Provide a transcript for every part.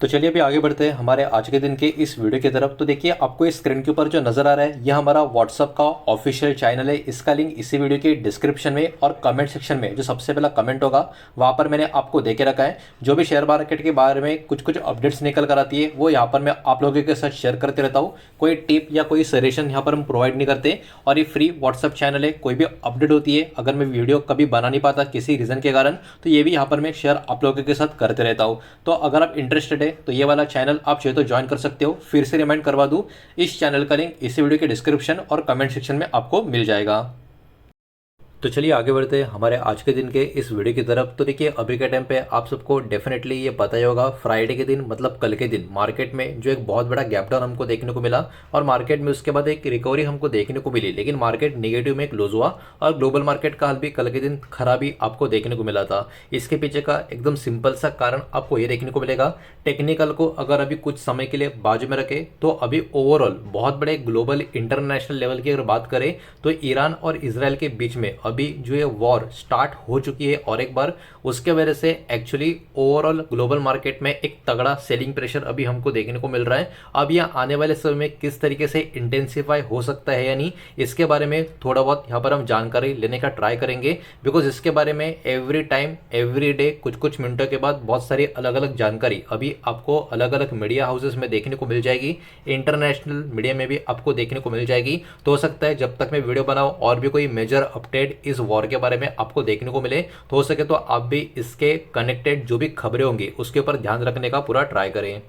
तो चलिए अभी आगे बढ़ते हैं हमारे आज के दिन के इस वीडियो की तरफ। तो देखिए आपको इस स्क्रीन के ऊपर जो नज़र आ रहा है यह हमारा व्हाट्सअप का ऑफिशियल चैनल है। इसका लिंक इसी वीडियो के डिस्क्रिप्शन में और कमेंट सेक्शन में जो सबसे पहला कमेंट होगा वहाँ पर मैंने आपको दे के रखा है। जो भी शेयर मार्केट के बारे में कुछ कुछ अपडेट्स निकल कर आती है वो यहाँ पर मैं आप लोगों के साथ शेयर करते रहता हूँ। कोई टिप या कोई सजेशन यहाँ पर हम प्रोवाइड नहीं करते और ये फ्री व्हाट्सअप चैनल है। कोई भी अपडेट होती है अगर मैं वीडियो कभी बना नहीं पाता किसी रीज़न के कारण तो ये भी यहाँ पर मैं शेयर आप लोगों के साथ करते रहता हूँ। तो अगर आप इंटरेस्टेड है तो ये वाला चैनल आप चाहे तो ज्वाइन कर सकते हो। फिर से रिमाइंड करवा दूं, इस चैनल का लिंक इसी वीडियो के डिस्क्रिप्शन और कमेंट सेक्शन में आपको मिल जाएगा। तो चलिए आगे बढ़ते हैं हमारे आज के दिन के इस वीडियो की तरफ। तो देखिए अभी के टाइम पे आप सबको डेफिनेटली ये पता ही होगा, फ्राइडे के दिन मतलब कल के दिन मार्केट में जो एक बहुत बड़ा गैप डाउन हमको देखने को मिला और मार्केट में उसके बाद एक रिकवरी हमको देखने को मिली, लेकिन मार्केट नेगेटिव में क्लोज हुआ और ग्लोबल मार्केट का हाल भी कल के दिन खराबी आपको देखने को मिला था। इसके पीछे का एकदम सिंपल सा कारण आपको ये देखने को मिलेगा। टेक्निकल को अगर अभी कुछ समय के लिए बाजू में रखे तो अभी ओवरऑल बहुत बड़े ग्लोबल इंटरनेशनल लेवल की अगर बात करें तो ईरान और इसराइल के बीच में अभी जो ये वॉर स्टार्ट हो चुकी है और एक बार उसके वजह से एक्चुअली ओवरऑल ग्लोबल मार्केट में एक तगड़ा सेलिंग प्रेशर अभी हमको देखने को मिल रहा है। अब यह आने वाले समय में किस तरीके से इंटेंसिफाई हो सकता है या नहीं, इसके बारे में थोड़ा बहुत यहाँ पर हम जानकारी लेने का ट्राई करेंगे। बिकॉज इसके बारे में एवरी टाइम एवरी डे कुछ कुछ मिनटों के बाद बहुत सारी अलग अलग जानकारी अभी आपको अलग अलग मीडिया हाउसेस में देखने को मिल जाएगी, इंटरनेशनल मीडिया में भी आपको देखने को मिल जाएगी। तो हो सकता है जब तक मैं वीडियो बनाऊं और भी कोई मेजर अपडेट इस वॉर के बारे में आपको देखने को मिले तो हो सके तो आप भी इसके कनेक्टेड जो भी खबरें होंगी उसके ऊपर ध्यान रखने का पूरा ट्राई करें।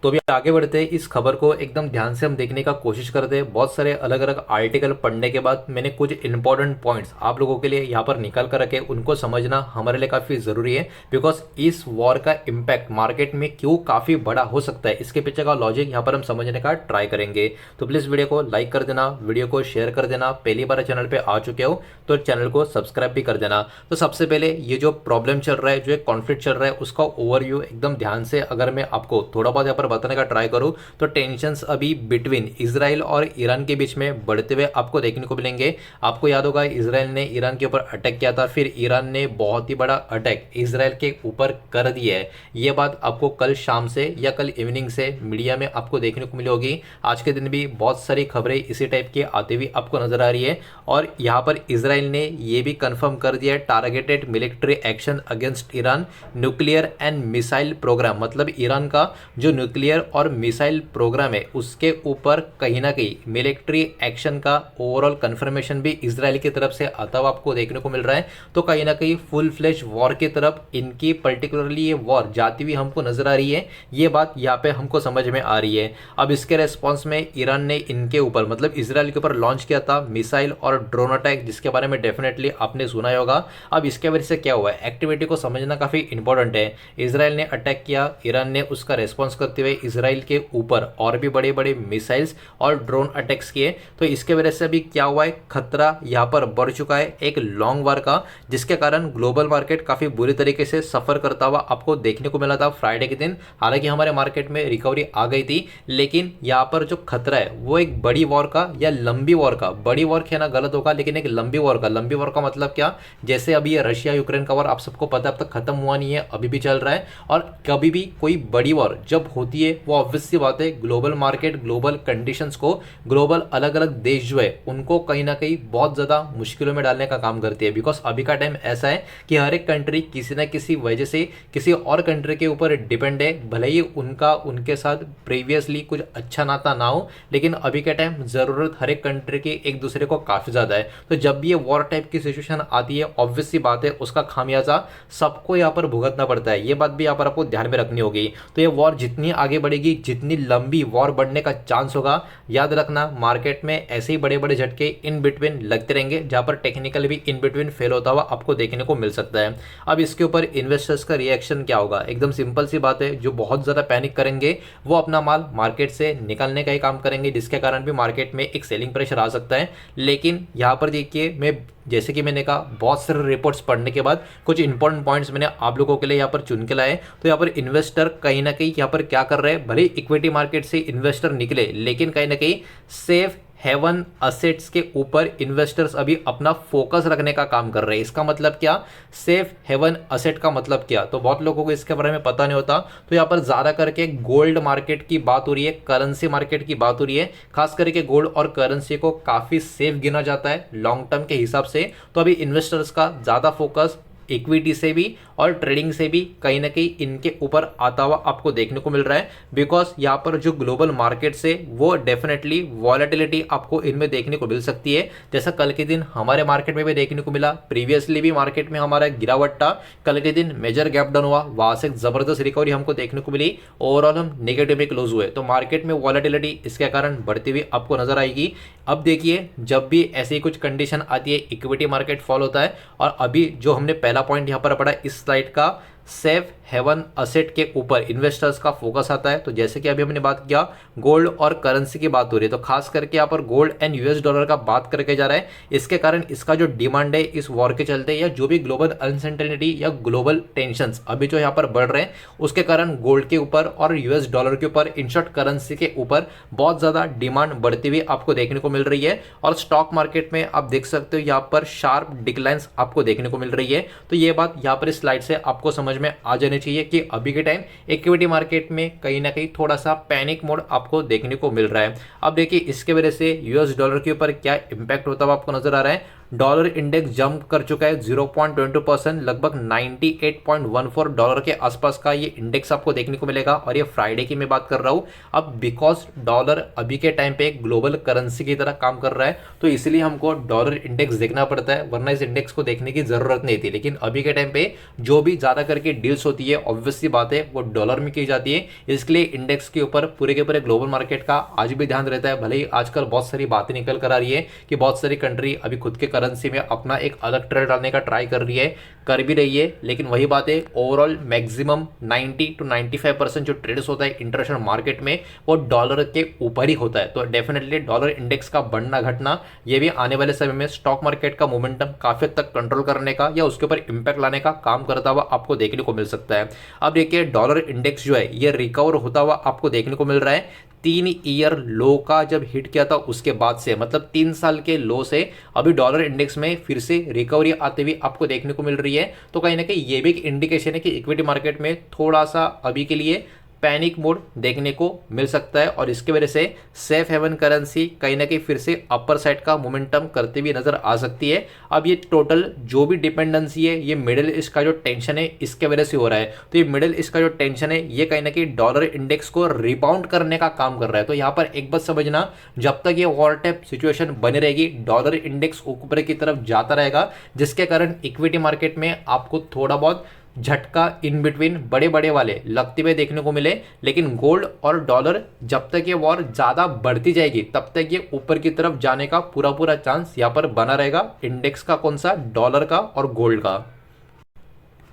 तो अभी आगे बढ़ते हैं, इस खबर को एकदम ध्यान से हम देखने का कोशिश करते हैं। बहुत सारे अलग अलग आर्टिकल पढ़ने के बाद मैंने कुछ इंपॉर्टेंट पॉइंट्स आप लोगों के लिए यहाँ पर निकाल कर रखे, उनको समझना हमारे लिए काफ़ी ज़रूरी है। बिकॉज इस वॉर का इम्पैक्ट मार्केट में क्यों काफ़ी बड़ा हो सकता है, इसके पीछे का लॉजिक यहाँ पर हम समझने का ट्राई करेंगे। तो प्लीज़ वीडियो को लाइक कर देना, वीडियो को शेयर कर देना, पहली बार चैनल पर आ चुके हो तो चैनल को सब्सक्राइब भी कर देना। तो सबसे पहले ये जो प्रॉब्लम चल रहा है, जो एक कॉन्फ्लिक्ट चल रहा है, उसका ओवरव्यू एकदम ध्यान से अगर मैं आपको थोड़ा बहुत यहाँ पर बताने का ट्राई करूं तो टेंशंस अभी बिटवीन इजराइल और ईरान के बीच में बढ़ते हुए आपको देखने को मिलेंगे। आपको याद होगा इजराइल ने ईरान के ऊपर अटैक किया था, फिर ईरान ने बहुत ही बड़ा अटैक इजराइल के ऊपर कर दिया है। ये बात आपको कल शाम से या कल इवनिंग से मीडिया में आपको देखने को मिली होगी। आज के दिन भी बहुत सारी खबरें इसी टाइप की आती हुई आपको नजर आ रही है और यहाँ पर इजराइल ने यह भी कंफर्म कर दिया है targeted military action against Iran nuclear and missile programme. मतलब ईरान का जो न्यूक्लियर और मिसाइल प्रोग्राम है उसके ऊपर कहीं ना कहीं मिलिट्री एक्शन का ओवरऑल कंफर्मेशन भी इजराइल की तरफ से आता हुआ आपको देखने को मिल रहा है। तो कहीं ना कहीं फुल फ्लेश वॉर की तरफ इनकी पर्टिकुलरली ये वॉर जाती हुई हमको नजर आ रही है। ये बात यहाँ पे हमको समझ में आ रही है। अब इसके रेस्पॉन्स में ईरान ने इनके ऊपर मतलब इजराइल के ऊपर लॉन्च किया था मिसाइल और ड्रोन अटैक, जिसके बारे में डेफिनेटली आपने सुना ही होगा। अब इसके वजह से क्या हुआ है, एक्टिविटी को समझना काफी इंपॉर्टेंट है। इजराइल ने अटैक किया, ईरान ने उसका रेस्पॉन्स करते हुए इजराइल के ऊपर और भी बड़े बड़े मिसाइल्स और ड्रोन अटैक्स किए। तो इसके वजह से अभी क्या हुआ है, खतरा यहाँ पर बढ़ चुका है एक लॉन्ग वार का, जिसके कारण ग्लोबल मार्केट काफी बुरी तरीके से सफर करता हुआ आपको देखने को मिला था फ्राइडे के दिन। हालांकि हमारे मार्केट में रिकवरी आ गई थी, लेकिन यहाँ पर जो खतरा है वो एक बड़ी वॉर का या लंबी वॉर का, बड़ी वॉर कहना गलत होगा लेकिन एक लंबी वॉर का। लंबी वॉर का मतलब क्या, जैसे अभी ये रशिया यूक्रेन का वॉर आप सबको पता है अब तक खत्म हुआ नहीं है, अभी भी चल रहा है। और कभी भी कोई बड़ी वॉर जब होती है वो ऑब्वियस सी बात है ग्लोबल मार्केट ग्लोबल कंडीशंस को, ग्लोबल अलग अलग देश जो है उनको कहीं ना कहीं बहुत ज्यादा मुश्किलों में डालने का काम करती है। बिकॉज अभी का टाइम ऐसा है कि हर एक कंट्री किसी ना किसी वजह से किसी और कंट्री के ऊपर डिपेंड है, भले ही उनका उनके साथ प्रीवियसली कुछ अच्छा नाता ना हो, लेकिन अभी के टाइम जरूरत हर एक कंट्री की एक दूसरे को काफी ज्यादा है। तो जब भी ये वॉर टाइप की सिचुएशन आती है ऑब्वियस सी बात है उसका खामियाजा सबको यहाँ पर भुगतना पड़ता है। ये बात भी यहाँ पर आपको ध्यान में रखनी होगी। तो ये वॉर जितनी आगे बढ़ेगी, जितनी लंबी वॉर बढ़ने का चांस होगा, याद रखना मार्केट में ऐसे ही बड़े बड़े झटके इन बिटवीन लगते रहेंगे, जहां पर टेक्निकल भी इन बिटवीन फेल होता हुआ आपको देखने को मिल सकता है। अब इसके ऊपर इन्वेस्टर्स का रिएक्शन क्या होगा, एकदम सिंपल सी बात है, जो बहुत ज्यादा पैनिक करेंगे वो अपना माल मार्केट से निकालने का ही काम करेंगे, जिसके कारण भी मार्केट में एक सेलिंग प्रेशर आ सकता है। लेकिन यहाँ पर देखिए, मैं जैसे कि मैंने कहा बहुत सारे रिपोर्ट्स पढ़ने के बाद कुछ इंपॉर्टेंट पॉइंट्स मैंने आप लोगों के लिए यहाँ पर चुन के लाए। तो यहाँ पर इन्वेस्टर कहीं ना कहीं यहाँ पर क्या कर रहे हैं, भले इक्विटी मार्केट से इन्वेस्टर निकले लेकिन कहीं ना कहीं सेफ हेवन असेट्स के ऊपर इन्वेस्टर्स अभी अपना फोकस रखने का काम कर रहे हैं। इसका मतलब क्या, सेफ हेवन असेट का मतलब क्या, तो बहुत लोगों को इसके बारे में पता नहीं होता। तो यहाँ पर ज़्यादा करके गोल्ड मार्केट की बात हो रही है, करेंसी मार्केट की बात हो रही है। खास करके गोल्ड और करेंसी को काफ़ी सेफ गिना जाता है लॉन्ग टर्म के हिसाब से। तो अभी इन्वेस्टर्स का ज़्यादा फोकस इक्विटी से भी और ट्रेडिंग से भी कहीं ना कहीं इनके ऊपर आता हुआ आपको देखने को मिल रहा है। बिकॉज यहाँ पर जो ग्लोबल मार्केट से वो डेफिनेटली वॉलेटिलिटी आपको इनमें देखने को मिल सकती है। जैसा कल के दिन हमारे मार्केट में भी देखने को मिला, प्रीवियसली भी मार्केट में हमारा गिरावट था, कल के दिन मेजर गैप डाउन हुआ, वहां से जबरदस्त रिकवरी हमको देखने को मिली, ओवरऑल हम नेगेटिव में क्लोज हुए। तो मार्केट में वॉलेटिलिटी इसके कारण बढ़ती हुई आपको नजर आएगी। अब देखिए, जब भी ऐसी कुछ कंडीशन आती है इक्विटी मार्केट फॉल होता है। और अभी जो हमने पहला पॉइंट यहाँ पर पढ़ा इस स्लाइड का, सेफ हेवन असेट के ऊपर इन्वेस्टर्स का फोकस आता है। तो जैसे कि अभी हमने बात किया गोल्ड और करेंसी की बात हो रही है, तो खास करके यहाँ पर गोल्ड एंड यूएस डॉलर का बात करके जा रहा है। इसके कारण इसका जो डिमांड है इस वॉर के चलते या जो भी ग्लोबल अनसर्टेनिटी या ग्लोबल टेंशंस अभी जो यहाँ पर बढ़ रहे हैं उसके कारण गोल्ड के ऊपर और यूएस डॉलर के ऊपर, इन शॉर्ट करेंसी के ऊपर बहुत ज्यादा डिमांड बढ़ती हुई आपको देखने को मिल रही है। और स्टॉक मार्केट में आप देख सकते हो यहाँ पर शार्प डिक्लाइंस आपको देखने को मिल रही है। तो ये बात यहाँ पर इस स्लाइड से आपको समझ में आ जानी चाहिए कि अभी के टाइम इक्विटी मार्केट में कहीं ना कहीं थोड़ा सा पैनिक मोड आपको देखने को मिल रहा है। अब देखिए इसके वजह से यूएस डॉलर के ऊपर क्या इंपैक्ट होता हुआ आपको नजर आ रहा है। डॉलर इंडेक्स जंप कर चुका है 0.22%, लगभग 98.14 डॉलर के आसपास का ये इंडेक्स आपको देखने को मिलेगा। और ये फ्राइडे की मैं बात कर रहा हूँ। अब बिकॉज डॉलर अभी के टाइम पे ग्लोबल करेंसी की तरह काम कर रहा है तो इसलिए हमको डॉलर इंडेक्स देखना पड़ता है, वरना इस इंडेक्स को देखने की जरूरत नहीं थी। लेकिन अभी के टाइम पे जो भी ज्यादा करके डील्स होती है ऑब्वियसली बात है वो डॉलर में की जाती है, इसलिए इंडेक्स के ऊपर पूरे के पूरे ग्लोबल मार्केट का आज भी ध्यान रहता है। भले ही आजकल बहुत सारी बातें निकल कर आ रही है कि बहुत सारी कंट्री अभी खुद के करेंसी में अपना एक अलग ट्रेड डालने का ट्राई कर रही है, कर भी रही है, लेकिन वही बात है ओवरऑल मैक्सिमम 90 to 95% जो ट्रेड्स होता है इंटरनेशनल मार्केट में वो डॉलर के ऊपर ही होता है। तो डेफिनेटली डॉलर इंडेक्स का बढ़ना घटना ये भी आने वाले समय में स्टॉक मार्केट का मोमेंटम काफी हद तक कंट्रोल करने का या उसके ऊपर इंपैक्ट लाने का काम करता हुआ आपको देखने को मिल सकता है। अब देखिए डॉलर इंडेक्स जो है ये रिकवर होता हुआ आपको देखने को मिल रहा है। 3 ईयर लो का जब हिट किया था उसके बाद से, मतलब 3 साल के लो से अभी डॉलर इंडेक्स में फिर से रिकवरी आते हुए आपको देखने को मिल रही है। तो कहीं ना कहीं ये भी एक इंडिकेशन है कि इक्विटी मार्केट में थोड़ा सा अभी के लिए पैनिक मोड देखने को मिल सकता है। और इसके वजह से सेफ हेवन करेंसी कहीं ना कहीं फिर से अपर साइड का मोमेंटम करते हुए नजर आ सकती है। अब ये टोटल जो भी डिपेंडेंसी है ये मिडिल ईस्ट का जो टेंशन है इसके वजह से हो रहा है। तो ये मिडिल ईस्ट का जो टेंशन है ये कहीं ना कहीं डॉलर इंडेक्स को रिबाउंड करने का काम कर रहा है। तो यहाँ पर एक बात समझना, जब तक ये वॉर टाइप सिचुएशन बनी रहेगी डॉलर इंडेक्स ऊपर की तरफ जाता रहेगा, जिसके कारण इक्विटी मार्केट में आपको थोड़ा बहुत झटका इन बिटवीन बड़े बड़े वाले लगते हुए देखने को मिले। लेकिन गोल्ड और डॉलर जब तक ये वॉर ज्यादा बढ़ती जाएगी तब तक ये ऊपर की तरफ जाने का पूरा पूरा चांस यहाँ पर बना रहेगा, इंडेक्स का कौन सा, डॉलर का और गोल्ड का।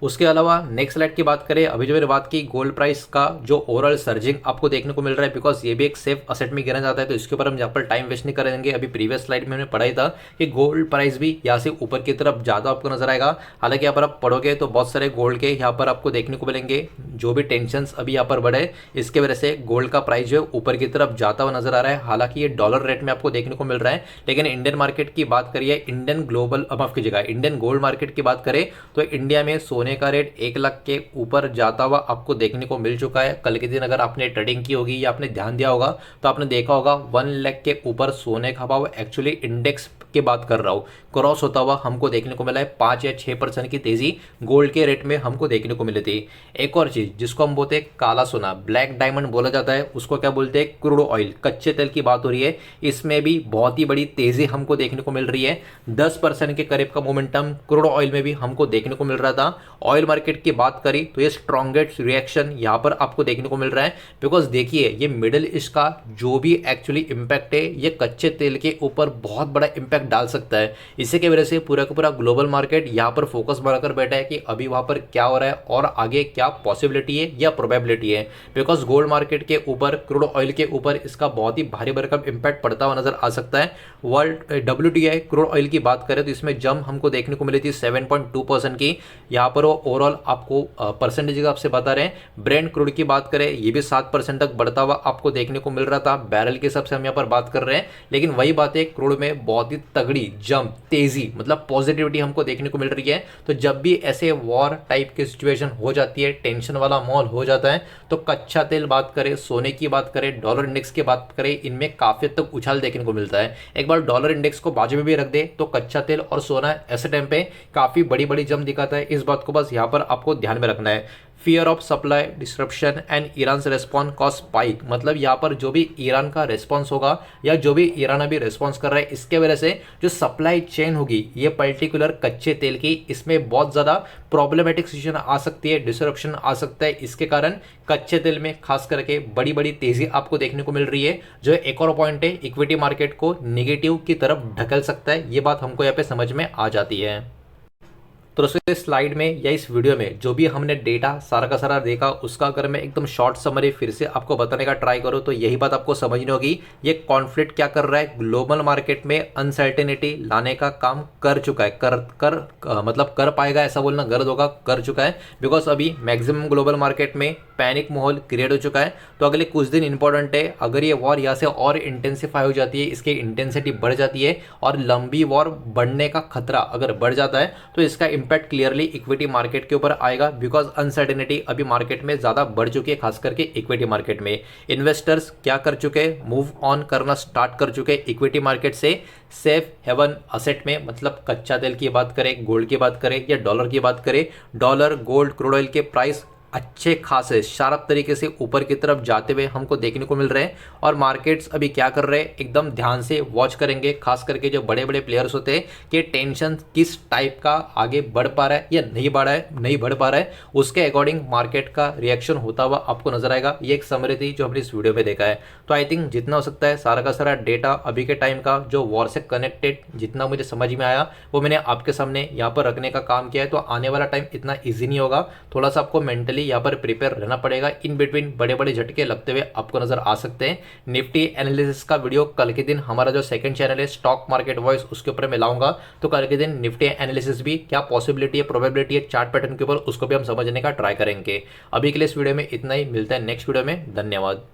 उसके अलावा नेक्स्ट स्लाइड की बात करें, अभी जो मैंने बात की गोल्ड प्राइस का जो ओवरऑल सर्जिंग आपको देखने को मिल रहा है, बिकॉज ये भी एक सेफ असेट में गिना जाता है। तो इसके ऊपर हम यहाँ पर टाइम वेस्ट नहीं करेंगे। अभी प्रीवियस स्लाइड में हमने पढ़ा ही था कि गोल्ड प्राइस भी यहाँ से ऊपर की तरफ ज्यादा आपको नजर आएगा। हालांकि यहाँ पर आप पढ़ोगे तो बहुत सारे गोल्ड के यहाँ पर आपको देखने को मिलेंगे जो भी टेंशन अभी यहाँ पर बढ़े इसके वजह से गोल्ड का प्राइस जो है ऊपर की तरफ जाता हुआ नजर आ रहा है। हालांकि ये डॉलर रेट में आपको देखने को मिल रहा है, लेकिन इंडियन मार्केट की बात करिए, इंडियन ग्लोबल माफ कीजिएगा इंडियन गोल्ड मार्केट की बात करें तो इंडिया में सोने का रेट 1 लाख के ऊपर जाता हुआ आपको देखने को मिल चुका है। कल के दिन अगर आपने ट्रेडिंग की होगी या आपने ध्यान दिया होगा तो आपने देखा होगा 1 लाख के ऊपर सोने का भाव एक्चुअली इंडेक्स की बात कर रहा हूं क्रॉस होता हुआ हमको देखने को मिला है। 5 या 6% की तेजी गोल्ड के रेट में हमको देखने को मिली थी। एक और चीज जिसको हम बोलते हैं काला सोना, ब्लैक डायमंड बोला जाता है, उसको क्या बोलते हैं, क्रूड ऑयल, कच्चे तेल की बात हो रही है। इसमें भी बहुत ही बड़ी तेजी हमको देखने को मिल रही है। 10% के करीब का मोमेंटम क्रूड ऑयल में भी हमको देखने को मिल रहा था। ऑयल मार्केट की बात करी तो ये स्ट्रॉन्गेस्ट रिएक्शन यहाँ पर आपको देखने को मिल रहा है, बिकॉज देखिए ये मिडिल ईस्ट का जो भी एक्चुअली इंपैक्ट है ये कच्चे तेल के ऊपर बहुत बड़ा इंपैक्ट इम्पैक्ट डाल सकता है। इसी की वजह से पूरा का पूरा ग्लोबल मार्केट यहाँ पर फोकस बढ़ाकर बैठा है कि अभी वहाँ पर क्या हो रहा है और आगे क्या पॉसिबिलिटी है या प्रोबेबिलिटी है। बिकॉज गोल्ड मार्केट के ऊपर, क्रूड ऑयल के ऊपर इसका बहुत ही भारी भरकम इम्पैक्ट पड़ता हुआ नजर आ सकता है। वर्ल्ड WTI क्रूड ऑयल की बात करें तो इसमें जंप हमको देखने को मिली थी 7.2% की। यहाँ पर वो ओवरऑल आपको परसेंटेज का आपसे बता रहे हैं। ब्रेंट क्रूड की बात करें ये भी 7% तक बढ़ता हुआ आपको देखने को मिल रहा था। बैरल के हिसाब से हम यहाँ पर बात कर रहे हैं, लेकिन वही बात है क्रूड में बहुत ही तगड़ी जंप, तेजी, मतलब पॉजिटिविटी हमको देखने को मिल रही है। तो जब भी ऐसे वॉर टाइप की सिचुएशन हो जाती है, टेंशन वाला माहौल हो जाता है, तो कच्चा तेल बात करें, सोने की बात करें, डॉलर इंडेक्स की बात करें, इनमें काफी हद तक उछाल देखने को मिलता है। एक बार डॉलर इंडेक्स को बाजू में भी रख दे तो कच्चा तेल और सोना ऐसे टाइम पे काफी बड़ी बड़ी जंप दिखाता है। इस बात को बस यहाँ पर आपको ध्यान में रखना है। Fear of supply disruption and Iran response cost spike, मतलब यहाँ पर जो भी ईरान का रेस्पॉन्स होगा या जो भी ईरान अभी रेस्पॉन्स कर रहा है, इसके वजह से जो सप्लाई चेन होगी ये पर्टिकुलर कच्चे तेल की, इसमें बहुत ज़्यादा प्रॉब्लमेटिक सिचुएशन आ सकती है, डिसरप्शन आ सकता है। इसके कारण कच्चे तेल में खास करके बड़ी बड़ी तेजी आपको देखने को मिल रही है, जो एक और पॉइंट है इक्विटी मार्केट को निगेटिव की तरफ ढकेल सकता है। ये बात हमको यहाँ पे समझ में आ जाती है। तो दोस्तों इस स्लाइड में या इस वीडियो में जो भी हमने डेटा सारा का सारा देखा, उसका अगर मैं एकदम शॉर्ट समरी फिर से आपको बताने का ट्राई करूँ तो यही बात आपको समझनी होगी। ये कॉन्फ्लिक्ट क्या कर रहा है, ग्लोबल मार्केट में अनसर्टेनिटी लाने का काम कर चुका है। मतलब कर पाएगा ऐसा बोलना गलत होगा, कर चुका है। बिकॉज अभी मैक्सिमम ग्लोबल मार्केट में पैनिक माहौल क्रिएट हो चुका है। तो अगले कुछ दिन इंपॉर्टेंट है। अगर ये वॉर यहाँ से और इंटेंसिफाई हो जाती है, इसकी इंटेंसिटी बढ़ जाती है और लंबी वॉर बढ़ने का खतरा अगर बढ़ जाता है, तो इसका इम्पैक्ट क्लियरली इक्विटी मार्केट के ऊपर आएगा। बिकॉज अनसर्टेनिटी अभी मार्केट में ज्यादा बढ़ चुकी है, खास करके इक्विटी मार्केट में। इन्वेस्टर्स क्या कर चुके हैं, मूव ऑन करना स्टार्ट कर चुके हैं इक्विटी मार्केट से सेफ हेवन असेट में। मतलब कच्चा तेल की बात करें, गोल्ड की बात करें या डॉलर की बात करें, डॉलर, गोल्ड, क्रूड ऑयल के प्राइस अच्छे खासे शार्प तरीके से ऊपर की तरफ जाते हुए हमको देखने को मिल रहे हैं। और मार्केट्स अभी क्या कर रहे हैं, एकदम ध्यान से वॉच करेंगे, खास करके जो बड़े बड़े प्लेयर्स होते हैं कि टेंशन किस टाइप का आगे बढ़ पा रहा है या नहीं बढ़ पा रहा है, उसके अकॉर्डिंग मार्केट का रिएक्शन होता हुआ आपको नजर आएगा। ये एक समरी थी जो हमने इस वीडियो में देखा है। तो आई थिंक जितना हो सकता है सारा का सारा डेटा अभी के टाइम का जो वॉर से कनेक्टेड जितना मुझे समझ में आया वो मैंने आपके सामने यहाँ पर रखने का काम किया है। तो आने वाला टाइम इतना ईजी नहीं होगा, थोड़ा सा आपको मेंटली यहाँ पर प्रिपेयर रहना पड़ेगा। इन बिटवीन बड़े बड़े झटके लगते हुए आपको नजर आ सकते हैं। निफ्टी एनालिसिस का वीडियो कल के दिन हमारा जो सेकंड चैनल है स्टॉक मार्केट वॉइस, उसके ऊपर मैं लाऊंगा। तो कल के दिन निफ्टी एनालिसिस भी क्या पॉसिबिलिटी है, प्रोबेबिलिटी है चार्ट पैटर्न के ऊपर, उसको भी हम समझने का ट्राई करेंगे। अभी के लिए इस वीडियो में इतना ही, मिलता है नेक्स्ट वीडियो में। धन्यवाद।